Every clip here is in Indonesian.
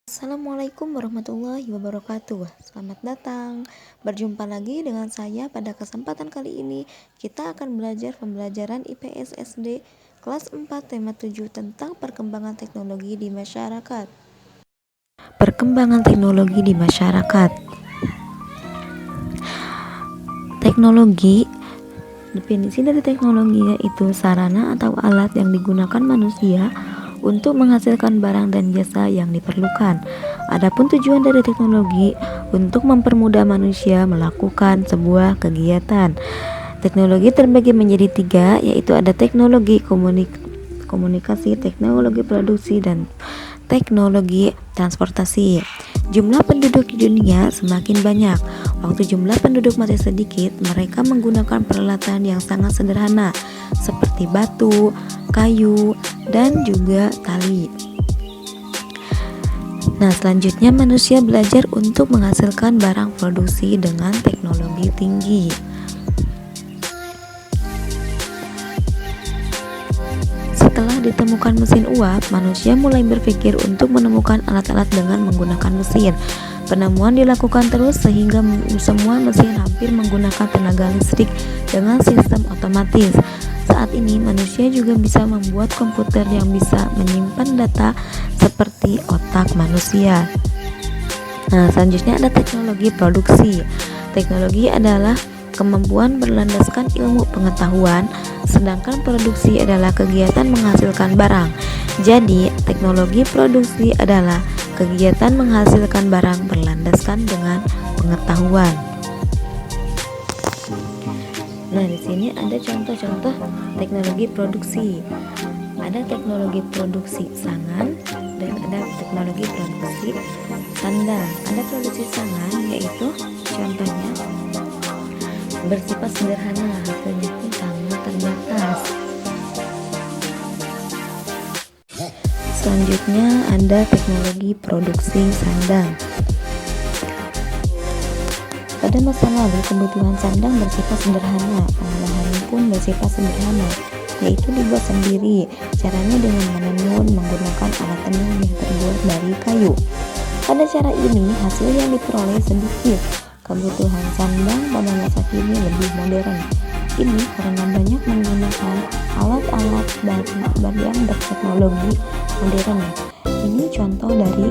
Assalamualaikum warahmatullahi wabarakatuh. Selamat datang. Berjumpa lagi dengan saya pada kesempatan kali ini. Kita akan belajar pembelajaran IPS SD kelas 4 tema 7 tentang perkembangan teknologi di masyarakat. Perkembangan teknologi di masyarakat. Teknologi, definisi dari teknologi yaitu sarana atau alat yang digunakan manusia untuk menghasilkan barang dan jasa yang diperlukan. Adapun tujuan dari teknologi untuk mempermudah manusia melakukan sebuah kegiatan. Teknologi terbagi menjadi 3, yaitu ada teknologi komunikasi, teknologi produksi, dan teknologi transportasi. Jumlah penduduk di dunia semakin banyak. Waktu jumlah penduduk masih sedikit, mereka menggunakan peralatan yang sangat sederhana seperti batu, kayu, dan juga tali. Nah, selanjutnya manusia belajar untuk menghasilkan barang produksi dengan teknologi tinggi. Setelah ditemukan mesin uap, manusia mulai berpikir untuk menemukan alat-alat dengan menggunakan mesin. Penemuan dilakukan terus sehingga semua mesin hampir menggunakan tenaga listrik dengan sistem otomatis. Saat ini manusia juga bisa membuat komputer yang bisa menyimpan data seperti otak manusia. Nah, selanjutnya ada teknologi produksi. Teknologi adalah kemampuan berlandaskan ilmu pengetahuan, sedangkan produksi adalah kegiatan menghasilkan barang. Jadi, teknologi produksi adalah kegiatan menghasilkan barang berlandaskan dengan pengetahuan. Nah, di sini ada contoh-contoh teknologi produksi. Ada teknologi produksi sangan dan ada teknologi produksi sandang. Ada produksi sangan yaitu contohnya bersifat sederhana, hasilnya pun sangat terbatas. Selanjutnya ada teknologi produksi sandang. Pada masa lalu kebutuhan sandang bersifat sederhana, pengolahannya pun bersifat sederhana, yaitu dibuat sendiri. Caranya dengan menenun menggunakan alat tenun yang terbuat dari kayu. Pada cara ini hasil yang diperoleh sedikit. Kebutuhan sandang pada masa kini lebih modern. Ini karena banyak menggunakan alat-alat yang berteknologi modern. Ini contoh dari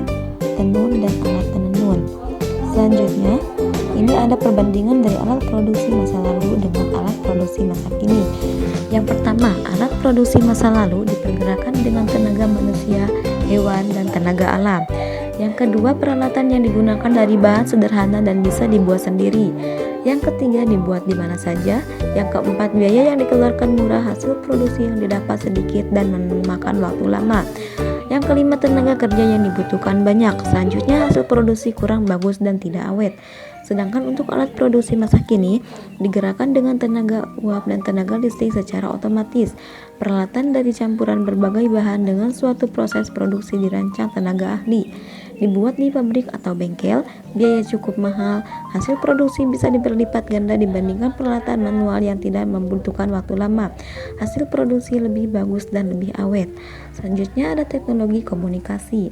tenun dan alat tenun. Selanjutnya, ini ada perbandingan dari alat produksi masa lalu dengan alat produksi masa kini. Yang pertama, alat produksi masa lalu dipergerakkan dengan tenaga manusia, hewan, dan tenaga alam. Yang kedua, peralatan yang digunakan dari bahan sederhana dan bisa dibuat sendiri. Yang ketiga, dibuat di mana saja. Yang keempat, biaya yang dikeluarkan murah, hasil produksi yang didapat sedikit dan memakan waktu lama. Yang kelima, tenaga kerja yang dibutuhkan banyak. Selanjutnya, hasil produksi kurang bagus dan tidak awet. Sedangkan untuk alat produksi masa kini digerakkan dengan tenaga uap dan tenaga listrik secara otomatis. Peralatan dari campuran berbagai bahan dengan suatu proses produksi dirancang tenaga ahli. Dibuat di pabrik atau bengkel, biaya cukup mahal. Hasil produksi bisa berlipat ganda dibandingkan peralatan manual yang tidak membutuhkan waktu lama. Hasil produksi lebih bagus dan lebih awet. Selanjutnya ada teknologi komunikasi.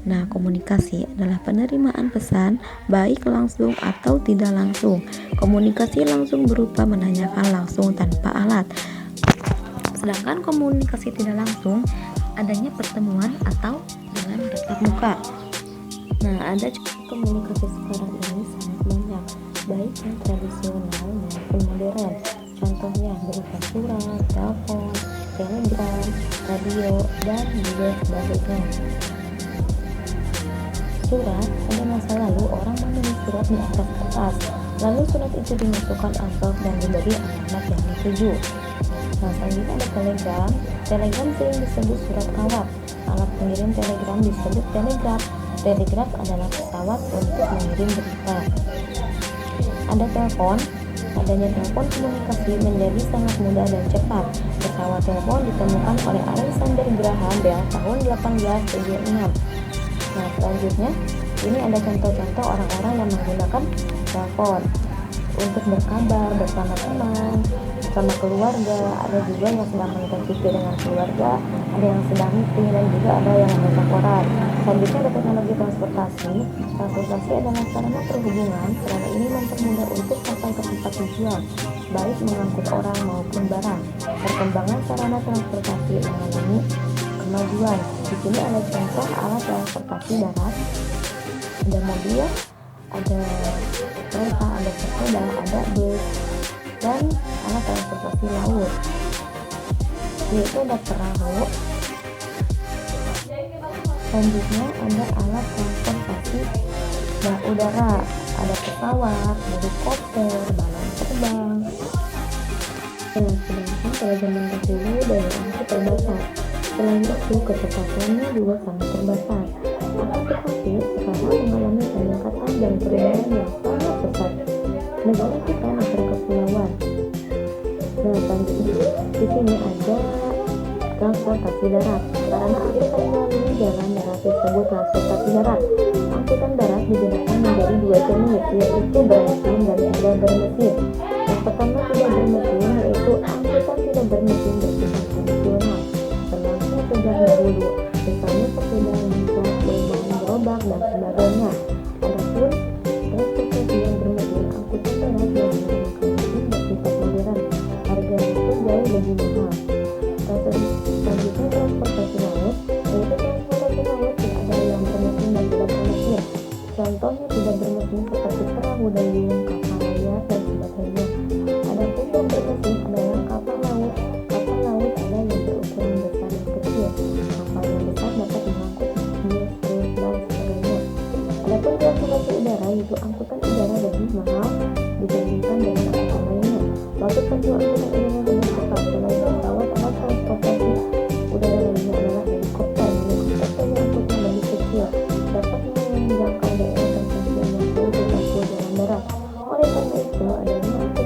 Nah, komunikasi adalah penerimaan pesan baik langsung atau tidak langsung. Komunikasi langsung berupa menanyakan langsung tanpa alat. Sedangkan komunikasi tidak langsung adanya pertemuan atau dengan tatap muka. Nah, ada komunikasi sekarang ini sangat banyak, baik yang tradisional maupun modern. Contohnya berupa surat, telepon, telegram, radio, dan juga sebagainya. Surat, pada masa lalu orang menulis surat di atas kertas, lalu surat itu dimasukkan amplop dan diberi alamat yang dituju. Nah, selanjutnya ada telegram. Telegram sering disebut surat kawat. Alat pengirim telegram disebut telegraf. Telegraf adalah pesawat untuk mengirim berita. Ada telepon. Adanya telepon komunikasi menjadi sangat mudah dan cepat. Pesawat telepon ditemukan oleh Alexander Graham Bell tahun 1876. Nah, selanjutnya ini ada contoh-contoh orang-orang yang menggunakan telepon untuk berkabar bersama teman, bersama keluarga. Ada juga yang sedang menonton TV dengan keluarga, ada yang sedang meeting, dan juga ada yang membaca koran. Selanjutnya ada teknologi transportasi. Transportasi adalah sarana perhubungan. Sarana ini mempermudah untuk sampai ke tempat tujuan, baik mengangkut orang maupun barang. Perkembangan sarana transportasi mengalami kemajuan. Di sini ada contoh alat transportasi darat, ada mobil, ada kereta, ada sepeda, ada bus, dan alat transportasi laut, yaitu ada perahu. Selanjutnya ada alat transportasi udara, ada pesawat, helikopter, balon terbang. Sedangkan pada zaman dahulu daya angkut terbatas. Selain itu kecepatannya juga sangat terbatas. Akan tetapi sekarang mengalami peningkatan dan perubahan yang sangat pesat. Negara kita negara kepulauan. Nah, selanjutnya di sini ada transportasi darat. Sarana angkutan melalui jalan darat disebut transportasi darat. Angkutan darat dibedakan menjadi dua jenis, yaitu bermesin dan tidak bermesin. Yang pertama tidak bermesin, yaitu angkutan tidak bermesin bersifat konvensional, berlangsung sejak dahulu, misalnya sepeda motor, lubang gerobak dan sebagainya. Adapun transportasi yang bermesin, angkutan darat yang menggunakan mesin bersifat modern, harganya pun jauh lebih mahal. Selanjutnya transportasi laut, yaitu transportasi laut tidak ada yang bermesin dan tidak bermesin. Contohnya tidak bermesin seperti perahu dayung, kapal layar dan sebagainya. Adapun yang bermesin adalah kapal laut. Kapal laut ada yang berukuran besar dan kecil. Kapal yang besar dapat mengangkut bis, truk dan sebagainya. Adapun transportasi udara, yaitu angkutan udara lebih mahal dibandingkan dengan angkutan lainnya. Waktu tempuh angkutan udara lebih cepat selain pesawat. Alat transportasi udara lainnya adalah helikopter. Helikopter punya angkutan lebih kecil, dapat menjangkau daerah tertentu yang jauh di tempuh jalan darat. Oleh karena itu, adanya angkutan